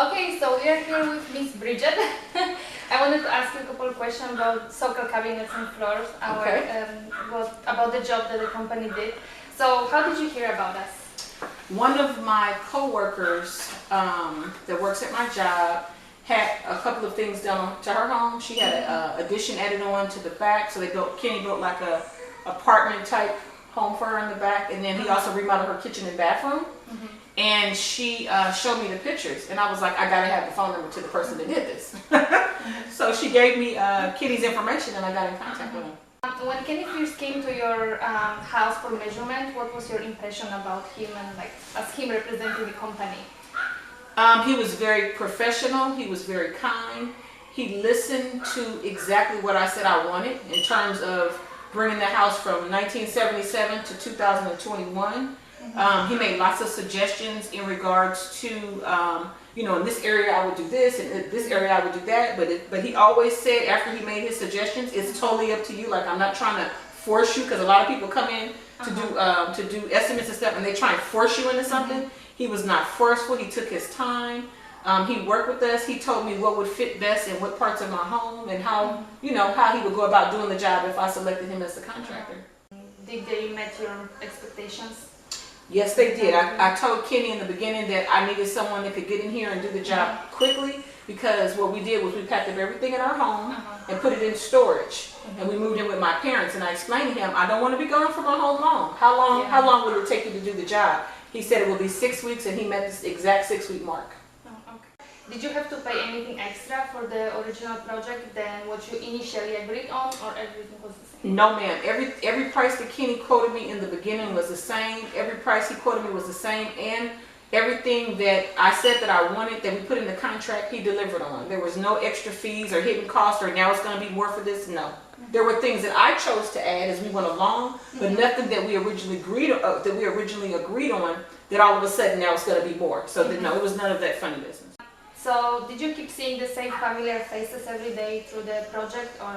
Okay, so we are here with Miss Bridget. I wanted to ask you a couple of questions about SoCal cabinets and floors, about the job that the company did. So how did you hear about us? One of my co-workers that works at my job had a couple of things done to her home. She had an addition added on to the back, so Kenny built like a apartment type home for her in the back, and then he also remodeled her kitchen and bathroom. And she showed me the pictures, and I was like, I gotta have the phone number to the person that did this. So she gave me Kitty's information, and I got in contact with him. When Kenny first came to your house for measurement, what was your impression about him and as him representing the company? He was very professional. He was very kind. He listened to exactly what I said I wanted in terms of bringing the house from 1977 to 2021. He made lots of suggestions in regards to, in this area I would do this, and in this area I would do that. But he always said after he made his suggestions, it's totally up to you. Like, I'm not trying to force you, because a lot of people come in to do estimates and stuff, and they try and force you into something. He was not forceful. He took his time. He worked with us. He told me what would fit best in what parts of my home, and how how he would go about doing the job if I selected him as the contractor. Did they met your expectations? Yes, they did. I told Kenny in the beginning that I needed someone that could get in here and do the job quickly, because what we did was we packed up everything in our home and put it in storage. And we moved in with my parents, and I explained to him, I don't want to be gone from my home long. How long will it take you to do the job? He said it will be 6 weeks, and he met this exact 6-week mark. Did you have to pay anything extra for the original project than what you initially agreed on, or everything was the same? No, ma'am. Every price that Kenny quoted me in the beginning was the same. Every price he quoted me was the same, and everything that I said that I wanted, that we put in the contract, he delivered on. There was no extra fees or hidden costs, or now it's going to be more for this. No. There were things that I chose to add as we went along, but nothing that we originally agreed on that all of a sudden now it's going to be more. So no, it was none of that funny business. So did you keep seeing the same familiar faces every day through the project, or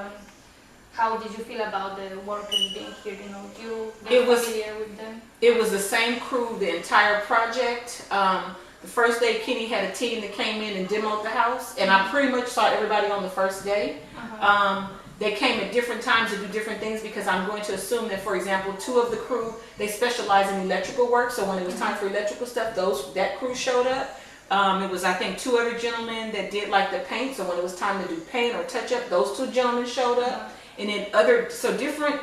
how did you feel about the workers being here? Do you get familiar with them? It was the same crew the entire project. The first day Kenny had a team that came in and demoed the house, and I pretty much saw everybody on the first day. They came at different times to do different things, because I'm going to assume that, for example, 2 of the crew, they specialize in electrical work, so when it was time for electrical stuff, that crew showed up. It was, I think, 2 other gentlemen that did like the paint, so when it was time to do paint or touch up, those 2 gentlemen showed up. And then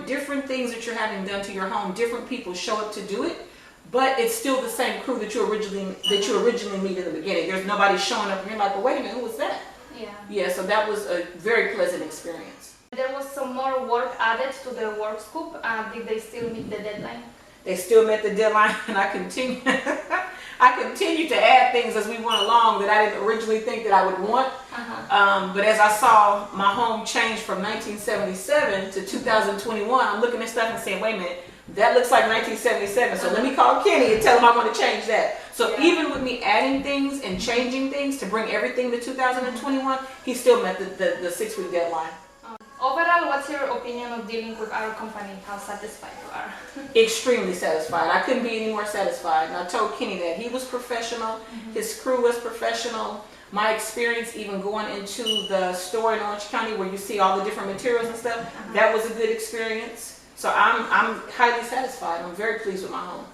different things that you're having done to your home, different people show up to do it, but it's still the same crew that you originally meet in the beginning. There's nobody showing up and you're like, well, wait a minute, who was that? Yeah, so that was a very pleasant experience. There was some more work added to the work scope. Did they still meet the deadline? They still met the deadline, and I continued to add things as we went along that I didn't originally think that I would want. But as I saw my home change from 1977 to 2021, I'm looking at stuff and saying, wait a minute, that looks like 1977, so let me call Kenny and tell him I want to change that. So even with me adding things and changing things to bring everything to 2021, he still met the 6-week deadline. Overall, what's your opinion of dealing with our company? How satisfied you are? Extremely satisfied. I couldn't be any more satisfied. And I told Kenny that he was professional, his crew was professional. My experience even going into the store in Orange County where you see all the different materials and stuff, that was a good experience. So I'm highly satisfied. I'm very pleased with my home.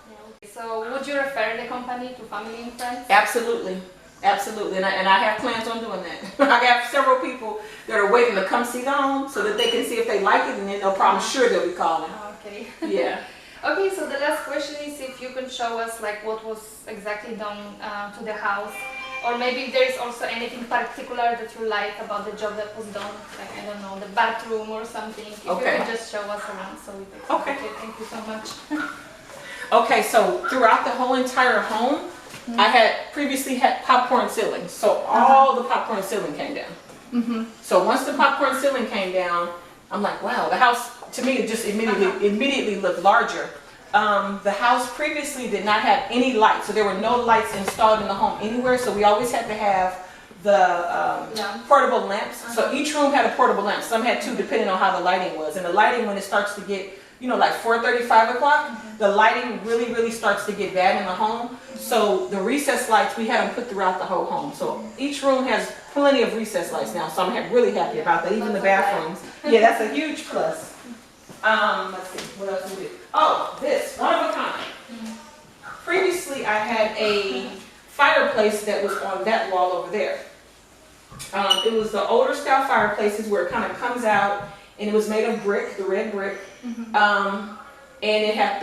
So would you refer the company to family and friends? Absolutely. Absolutely, and I have plans on doing that. I have several people that are waiting to come see the home so that they can see if they like it, and then I'm sure they'll be calling. Okay. Yeah. Okay, so the last question is if you can show us what was exactly done to the house, or maybe if there is also anything particular that you like about the job that was done, like, I don't know, the bathroom or something. If you can just show us around so we can. Okay, thank you so much. Okay, so throughout the whole entire home, I had previously had popcorn ceiling, so all the popcorn ceiling came down. So once the popcorn ceiling came down, I'm like, wow, the house, to me, it just immediately looked larger. The house previously did not have any lights, so there were no lights installed in the home anywhere, so we always had to have the portable lamps. So each room had a portable lamp. Some had 2 depending on how the lighting was, and the lighting, when it starts to get you know, like 4:30, 5 o'clock, the lighting really starts to get bad in the home. So the recessed lights, we have them put throughout the whole home. So each room has plenty of recessed lights now. So I'm really happy about that. Even the bathrooms. Yeah, that's a huge plus. Let's see, what else we did? Oh, this, one of a kind. Previously, I had a fireplace that was on that wall over there. It was the older style fireplaces where it kind of comes out, and it was made of brick, the red brick. And it had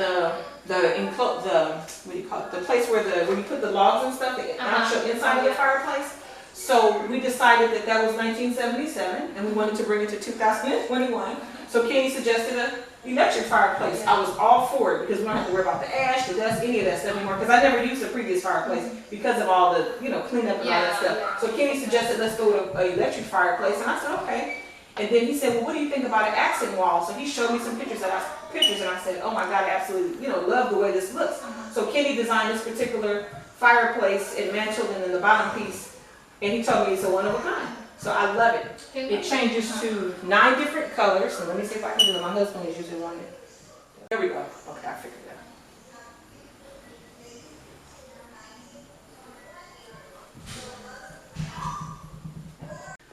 what do you call it? The place where you put the logs and stuff, the actual inside of the fireplace. So we decided that was 1977, and we wanted to bring it to 2021. So Kenny suggested an electric fireplace. I was all for it because we don't have to worry about the ash, the dust, any of that stuff anymore. Because I never used the previous fireplace because of all the, cleanup and all that stuff. So Kenny suggested let's go to an electric fireplace, and I said okay. And then he said, well, what do you think about an accent wall? So he showed me some pictures, and I said, oh my God, I absolutely, love the way this looks. So Kenny designed this particular fireplace and mantled and then the bottom piece, and he told me it's a one of a kind. So I love it. It changes to 9 different colors. So let me see if I can do it. My husband is usually one. There we go. Okay, I figured it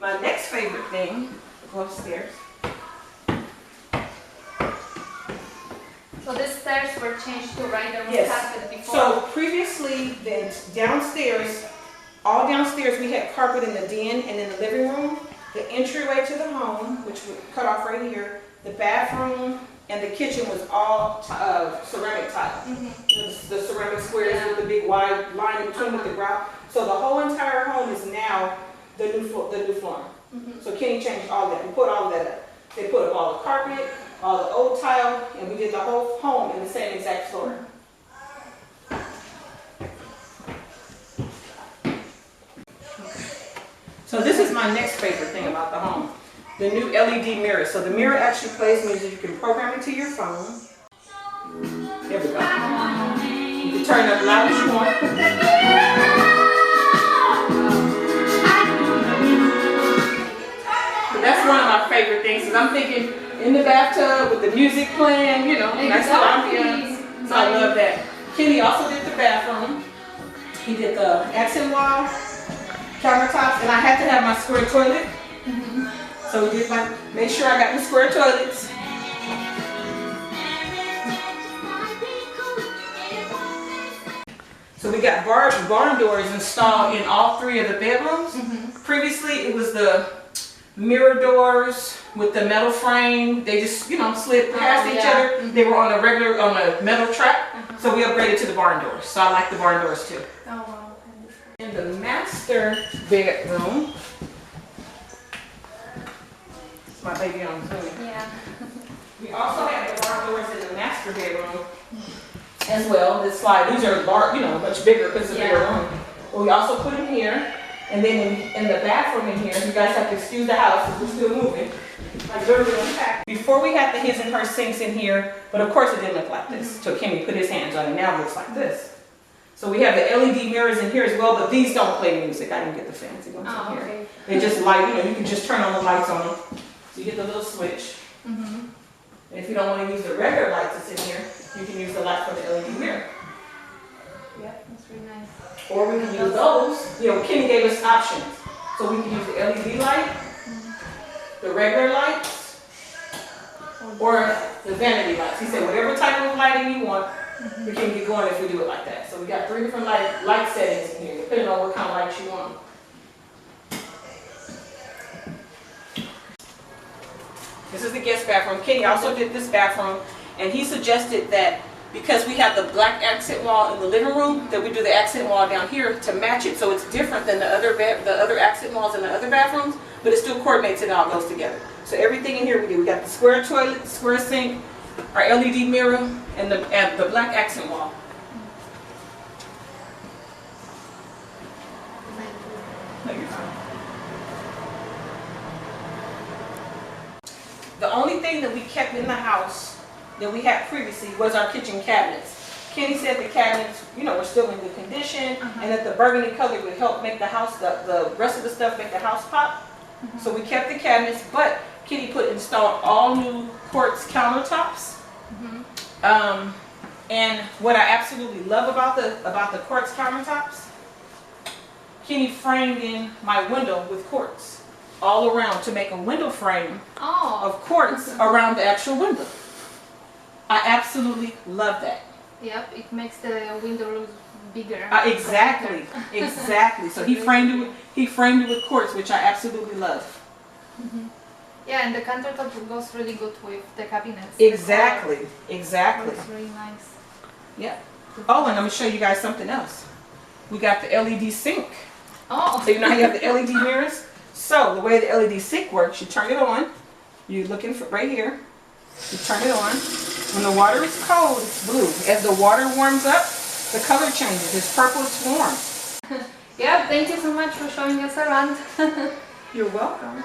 out. My next favorite thing, go upstairs. So these stairs were changed to right? There was Yes. carpet before. So previously, downstairs, all downstairs, we had carpet in the den and in the living room. The entryway to the home, which would cut off right here, the bathroom and the kitchen was all ceramic tile. The ceramic squares with the big wide line in between with the grout. So the whole entire home is now the new flooring. So Kenny changed all that. We put all of that up. They put up all the carpet, all the old tile, and we did the whole home in the same exact floor. So this is my next favorite thing about the home, the new LED mirror. So the mirror actually plays music. You can program it to your phone. There we go. You can turn it up loud as you want. But that's one of my favorite things, because I'm thinking in the bathtub with the music playing, nice little ambiance. So I love that. Kenny also did the bathroom. He did the accent wall, countertops, and I had to have my square toilet. So we did make sure I got the square toilets. So we got barn doors installed in all 3 of the bedrooms. Previously it was the mirror doors with the metal frame. They just, slid past each other. They were on a metal track. So we upgraded to the barn doors. So I like the barn doors too. Oh wow. In the master bedroom, my baby on Zoom. Yeah. We also have the barn doors in the master bedroom as well. This slide, these are large, much bigger because of the bigger room. But we also put them here, and then in the bathroom in here, you guys have to excuse the house because we're still moving. Like literally unpacked. Before we had the his and her sinks in here, but of course it didn't look like this. So Kimmy put his hands on it. Now it looks like this. So we have the LED mirrors in here as well, but these don't play music. I didn't get the fancy ones in here. Okay. They just light, you can just turn on the lights on them. So you get the little switch. And if you don't want to use the regular lights that's in here, you can use the light for the LED mirror. Yep, that's really nice. Or we can use those. Kenny gave us options. So we can use the LED light, the regular lights, or the vanity lights. He said whatever type of lighting you want, we can get going if we do it like that. So we got 3 different light settings in here, depending on what kind of light you want. This is the guest bathroom. Kenny also did this bathroom, and he suggested that because we have the black accent wall in the living room, that we do the accent wall down here to match it, so it's different than the other accent walls in the other bathrooms, but it still coordinates and all goes together. So everything in here we do. We got the square toilet, the square sink, our LED mirror, and the black accent wall. No, you're fine. The only thing that we kept in the house that we had previously was our kitchen cabinets. Kenny said the cabinets, were still in good condition, and that the burgundy color would help make the house, the rest of the stuff make the house pop. So we kept the cabinets, but Kenny installed all new quartz countertops. And what I absolutely love about the quartz countertops, Kenny framed in my window with quartz all around to make a window frame of quartz around the actual window. I absolutely love that. Yep, it makes the window look bigger. Exactly, exactly. So he framed it with quartz, which I absolutely love. Yeah, and the countertop goes really good with the cabinets. Exactly, exactly. It's really nice. Yeah. Oh, and I'm gonna show you guys something else. We got the LED sink. Oh. So you know how you have the LED mirrors? So the way the LED sink works, you turn it on. You're looking for right here. You turn it on. When the water is cold, it's blue. As the water warms up, the color changes. It's purple, it's warm. Yeah, thank you so much for showing us around. You're welcome.